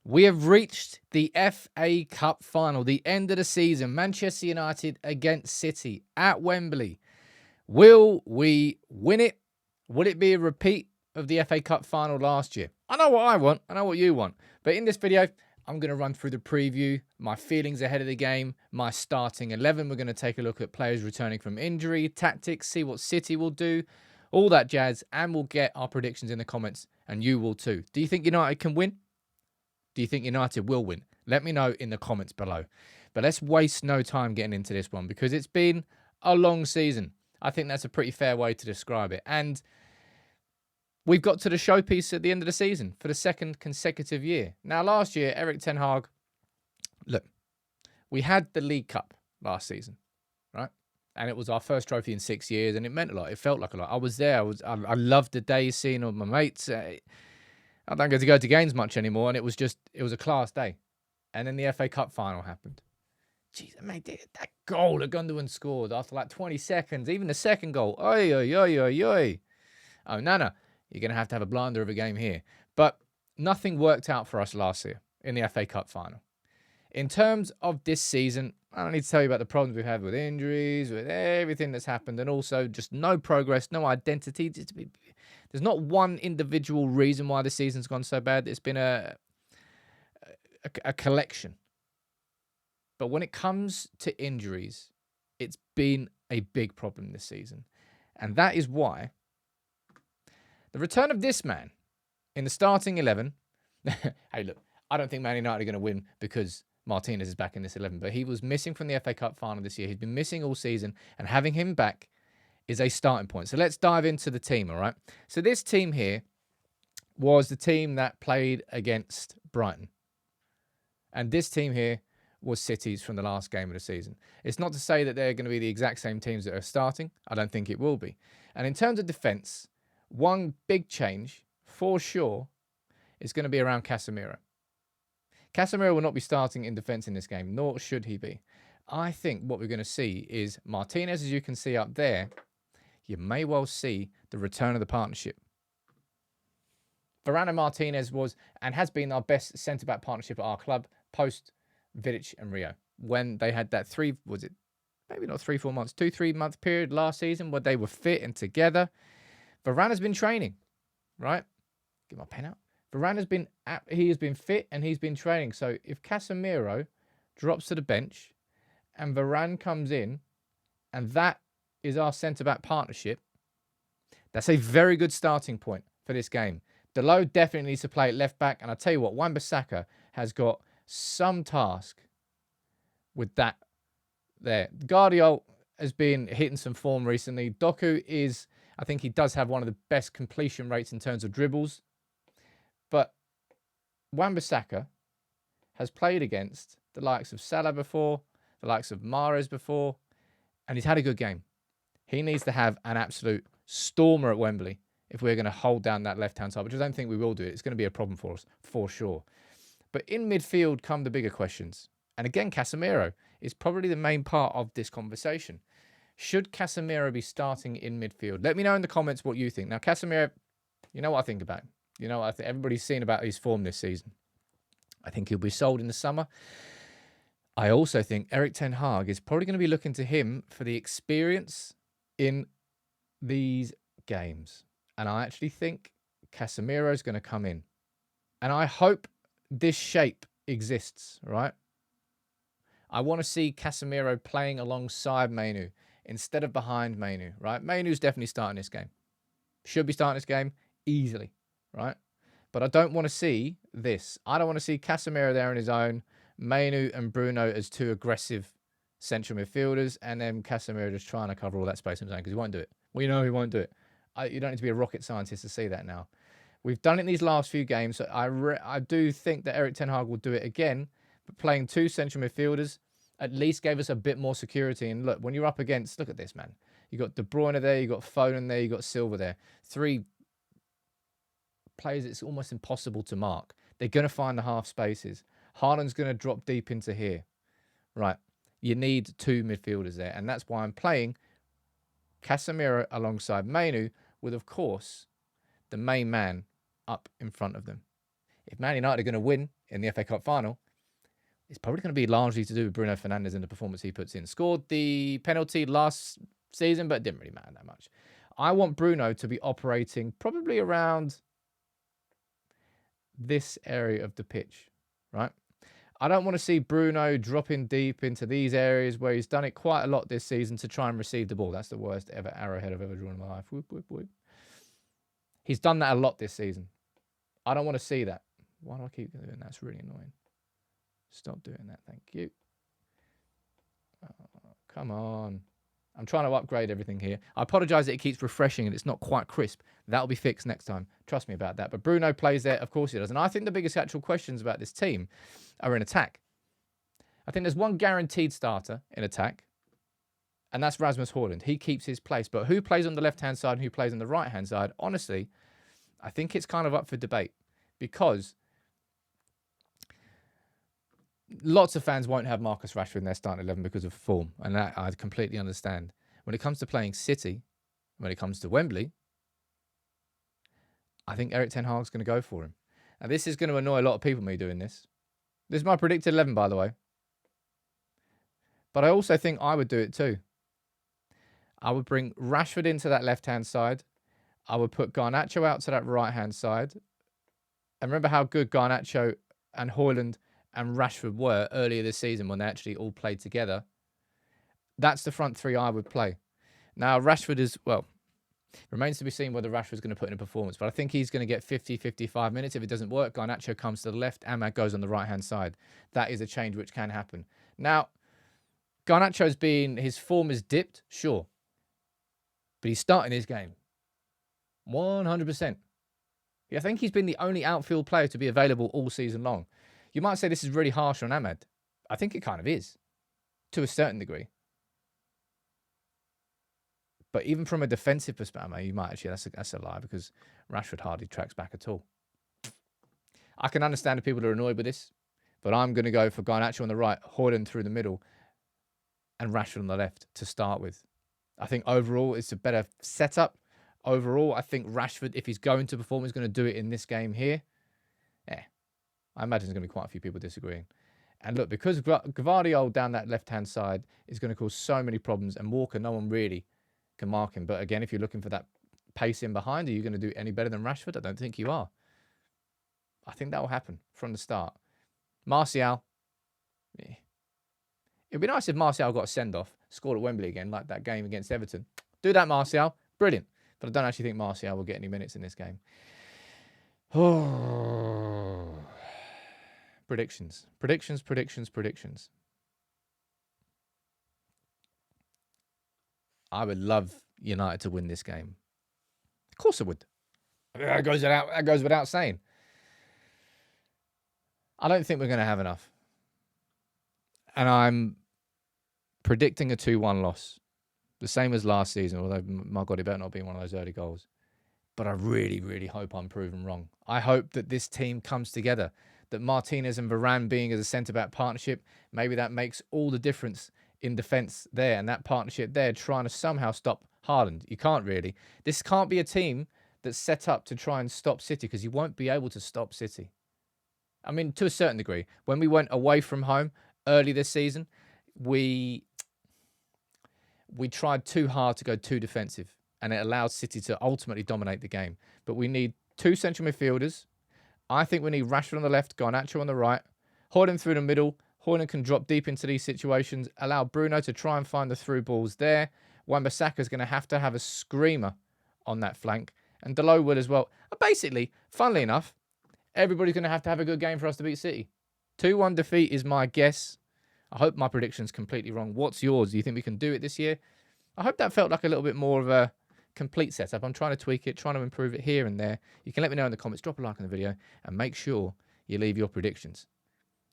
We have reached the FA Cup final, the end of the season. Manchester United against City at Wembley. Will we win it? Will it be a repeat of the FA Cup final last year? I know what I want. I know what you want. But in this video, I'm going to run through the preview, my feelings ahead of the game, my starting 11. We're going to take a look at players returning from injury, tactics, see what City will do, all that jazz, and we'll get our predictions in the comments, and you will too. Do you think United can win? Do you think United will win? Let me know in the comments below. But let's waste no time getting into this one because it's been a long season. I think that's a pretty fair way to describe it. And we've got to the showpiece at the end of the season for the second consecutive year. Now, last year, Erik Ten Hag, look, we had the League Cup last season, right? And it was our first trophy in 6 years, and it meant a lot. It felt like a lot. I was there. I loved the days seeing all my mates. I don't get to go to games much anymore, and it was a class day. And then the FA Cup final happened. Jeez, mate, that goal that Gundogan scored after like 20 seconds, even the second goal. Oi, oi, oi, oi, oi. Oh, no. You're going to have a blinder of a game here. But nothing worked out for us last year in the FA Cup final. In terms of this season, I don't need to tell you about the problems we've had with injuries, with everything that's happened, and also just no progress, no identity. There's not one individual reason why the season's gone so bad. It's been a collection. But when it comes to injuries, it's been a big problem this season. And that is why the return of this man in the starting 11. Hey, look, I don't think Man United are going to win because Martinez is back in this 11. But he was missing from the FA Cup final this year. He's been missing all season. And having him back is a starting point. So let's dive into the team, all right? So this team here was the team that played against Brighton. And this team here was City's from the last game of the season. It's not to say that they're going to be the exact same teams that are starting. I don't think it will be. And in terms of defence, one big change, for sure, is going to be around Casemiro. Casemiro will not be starting in defence in this game, nor should he be. I think what we're going to see is Martinez, as you can see up there. You may well see the return of the partnership. Varane and Martinez was and has been our best centre-back partnership at our club post Vidic and Rio. When they had that 3 months, 2-3 month period last season where they were fit and together. Varane has been training, right? Get my pen out. Varane has been fit and he's been training. So if Casemiro drops to the bench and Varane comes in and that is our centre-back partnership, that's a very good starting point for this game. Dalot definitely needs to play at left-back, and I tell you what, Wan-Bissaka has got some task with that there. Guardiola has been hitting some form recently. Doku I think he does have one of the best completion rates in terms of dribbles, but Wan-Bissaka has played against the likes of Salah before, the likes of Mahrez before, and he's had a good game. He needs to have an absolute stormer at Wembley if we're going to hold down that left-hand side, which I don't think we will do. It's going to be a problem for us, for sure. But in midfield come the bigger questions. And again, Casemiro is probably the main part of this conversation. Should Casemiro be starting in midfield? Let me know in the comments what you think. Now, Casemiro, you know what I think about him. You know what I think. Everybody's seen about his form this season. I think he'll be sold in the summer. I also think Erik Ten Hag is probably going to be looking to him for the experience in these games. And I actually think Casemiro is going to come in. And I hope this shape exists, right? I want to see Casemiro playing alongside Mainu instead of behind Mainu, right? Mainu's definitely starting this game. Should be starting this game easily, right? But I don't want to see this. I don't want to see Casemiro there on his own, Mainu and Bruno as two aggressive central midfielders, and then Casemiro just trying to cover all that space on his own because he won't do it. We know he won't do it. You don't need to be a rocket scientist to see that now. We've done it in these last few games. So I do think that Erik Ten Hag will do it again, but playing two central midfielders at least gave us a bit more security. And look, when you're up against, look at this, man. You got De Bruyne there, you got Foden there, you got Silva there. 3 players it's almost impossible to mark. They're going to find the half spaces. Haaland's going to drop deep into here. Right. You need 2 midfielders there. And that's why I'm playing Casemiro alongside Mainu with, of course, the main man up in front of them. if Man United are going to win in the FA Cup final, it's probably going to be largely to do with Bruno Fernandes and the performance he puts in. Scored the penalty last season, but it didn't really matter that much. I want Bruno to be operating probably around this area of the pitch, right? I don't want to see Bruno dropping deep into these areas where he's done it quite a lot this season to try and receive the ball. That's the worst ever arrowhead I've ever drawn in my life. Whoop, whoop, whoop. He's done that a lot this season. I don't want to see that. Why do I keep doing that? That's really annoying. Stop doing that. Thank you. Oh, come on. I'm trying to upgrade everything here. I apologise that it keeps refreshing and it's not quite crisp. That'll be fixed next time. Trust me about that. But Bruno plays there. Of course he does. And I think the biggest actual questions about this team are in attack. I think there's one guaranteed starter in attack, and that's Rasmus Højlund. He keeps his place. But who plays on the left-hand side and who plays on the right-hand side? Honestly, I think it's kind of up for debate because lots of fans won't have Marcus Rashford in their starting 11 because of form, and that I completely understand. When it comes to playing City, when it comes to Wembley, I think Erik ten Hag's going to go for him. Now, this is going to annoy a lot of people, me doing this. This is my predicted 11, by the way. But I also think I would do it too. I would bring Rashford into that left-hand side. I would put Garnacho out to that right-hand side. And remember how good Garnacho and Højlund and Rashford were earlier this season when they actually all played together. That's the front three I would play. Now, Rashford is, well, remains to be seen whether Rashford's going to put in a performance, but I think he's going to get 50, 55 minutes. If it doesn't work, Garnacho comes to the left, Ahmad goes on the right-hand side. That is a change which can happen. Now, his form is dipped, sure, but he's starting his game. 100%. I think he's been the only outfield player to be available all season long. You might say this is really harsh on Ahmad. I think it kind of is, to a certain degree. But even from a defensive perspective, you might actually, that's a lie, because Rashford hardly tracks back at all. I can understand if people are annoyed with this, but I'm going to go for Garnacho on the right, Højlund through the middle, and Rashford on the left to start with. I think overall it's a better setup. Overall, I think Rashford, if he's going to perform, is going to do it in this game here. Yeah. I imagine there's going to be quite a few people disagreeing. And look, because Gvardiol down that left-hand side is going to cause so many problems, and Walker, no one really can mark him. But again, if you're looking for that pace in behind, are you going to do any better than Rashford? I don't think you are. I think that will happen from the start. Martial. Yeah. It'd be nice if Martial got a send-off, scored at Wembley again, like that game against Everton. Do that, Martial. Brilliant. But I don't actually think Martial will get any minutes in this game. Oh. Predictions. I would love United to win this game. Of course I would. That goes without saying. I don't think we're going to have enough. And I'm predicting a 2-1 loss. The same as last season, although, my God, it better not be one of those early goals. But I really, really hope I'm proven wrong. I hope that this team comes together. That Martinez and Varane being as a centre-back partnership, maybe that makes all the difference in defence there. And that partnership there trying to somehow stop Haaland. You can't really. This can't be a team that's set up to try and stop City, because you won't be able to stop City. I mean, to a certain degree. When we went away from home early this season, we tried too hard to go too defensive, and it allowed City to ultimately dominate the game. But we need two central midfielders. I think we need Rashford on the left, Garnacho on the right, Højlund through the middle. Højlund can drop deep into these situations, allow Bruno to try and find the through balls there. Wan-Bissaka's going to have a screamer on that flank, and Dalot will as well. Basically, funnily enough, everybody's going to have a good game for us to beat City. 2-1 defeat is my guess. I hope my prediction's completely wrong. What's yours? Do you think we can do it this year? I hope that felt like a little bit more of a complete setup. I'm trying to tweak it, trying to improve it here and there. You can let me know in the comments. Drop a like on the video and make sure you leave your predictions.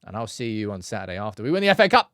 And I'll see you on Saturday after we win the FA Cup.